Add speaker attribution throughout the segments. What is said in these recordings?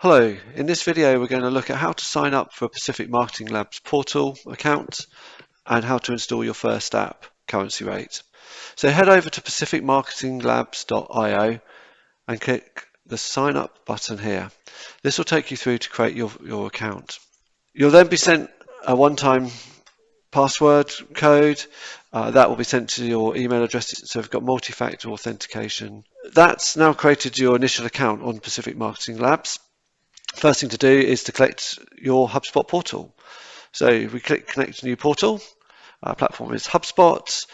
Speaker 1: Hello, in this video we're going to look at how to sign up for a Pacific Marketing Labs portal account and how to install your first app, Currency-R8. So head over to pacificmarketinglabs.io and click the sign up button here. This will take you through to create your account. You'll then be sent a one-time password code that will be sent to your email address. So we've got multi-factor authentication. That's now created your initial account on Pacific Marketing Labs. First thing to do is to collect your HubSpot portal. So if we click connect new portal, our platform is HubSpot,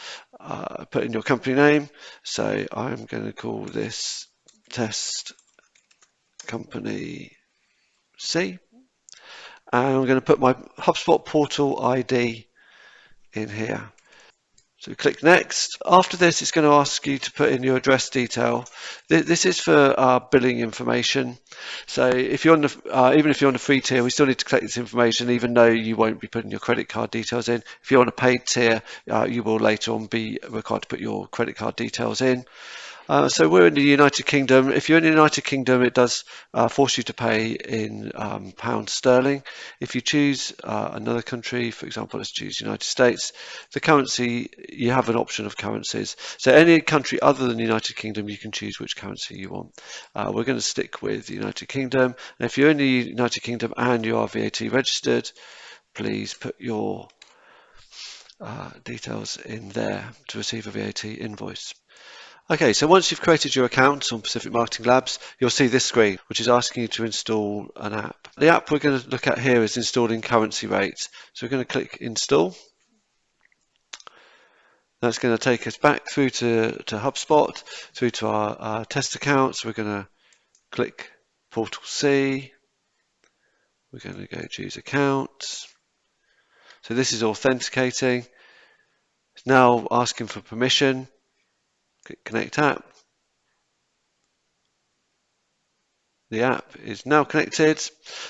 Speaker 1: put in your company name. So I'm going to call this test company C. And I'm going to put my HubSpot portal ID in here. So click next. After this, it's going to ask you to put in your address detail. This is for billing information. So if you're on the, even if you're on the free tier, we still need to collect this information, even though you won't be putting your credit card details in. If you're on a paid tier, you will later on be required to put your credit card details in. So we're in the United Kingdom. If you're in the United Kingdom, it does force you to pay in pounds sterling. If you choose another country, for example, let's choose United States, the currency, you have an option of currencies. So any country other than the United Kingdom, you can choose which currency you want. We're going to stick with the United Kingdom. And if you're in the United Kingdom and you are VAT registered, please put your details in there to receive a VAT invoice. Okay, so once you've created your account on Pacific Marketing Labs, you'll see this screen, which is asking you to install an app. The app we're going to look at here is installing Currency-R8. So we're going to click Install. That's going to take us back through to HubSpot, through to our test accounts. We're going to click Portal C. We're going to go choose Accounts. So this is authenticating. It's now asking for permission. Click Connect App. The app is now connected.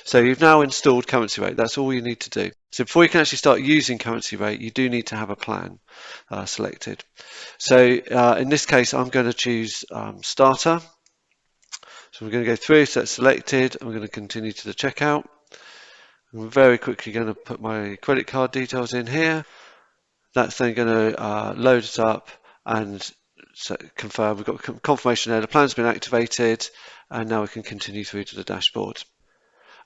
Speaker 1: So you've now installed Currency-R8. That's all you need to do. So before you can actually start using Currency-R8, you do need to have a plan selected. So in this case, I'm going to choose Starter. So we're going to go through, so that's selected. I'm going to continue to the checkout. I'm very quickly going to put my credit card details in here. That's then going to load it up and so confirm. We've got confirmation there. The plan's been activated, and now we can continue through to the dashboard.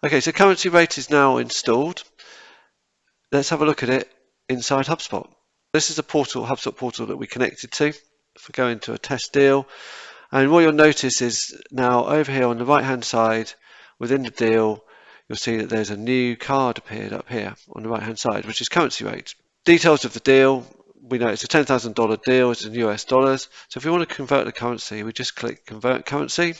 Speaker 1: Okay, so Currency-R8 is now installed. Let's have a look at it inside HubSpot. This is a portal, HubSpot portal that we connected to. If we go into a test deal, and what you'll notice is now over here on the right-hand side, within the deal, you'll see that there's a new card appeared up here on the right-hand side, which is Currency-R8. Details of the deal. We know it's a $10,000 deal, it's in US dollars. So if we want to convert the currency, we just click Convert Currency.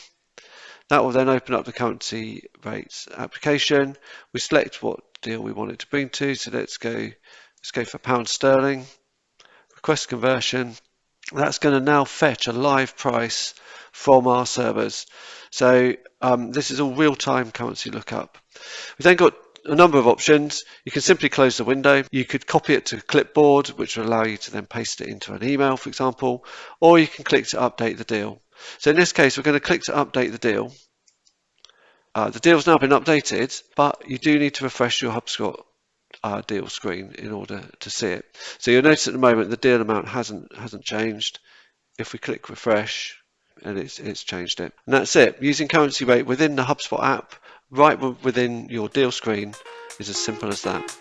Speaker 1: That will then open up the Currency-R8 application. We select what deal we want it to bring to. So let's go for pound sterling. Request conversion. That's going to now fetch a live price from our servers. So this is all real-time currency lookup. We've then got a number of options. You can simply close the window. You could copy it to clipboard, which will allow you to then paste it into an email, for example, or you can click to update the deal. So in this case, we're going to click to update the deal. The deal's now been updated, but you do need to refresh your HubSpot deal screen in order to see it. So you'll notice at the moment the deal amount hasn't changed. If we click refresh, and it's changed it. And that's it. Using Currency-R8 within the HubSpot app, right within your deal screen, is as simple as that.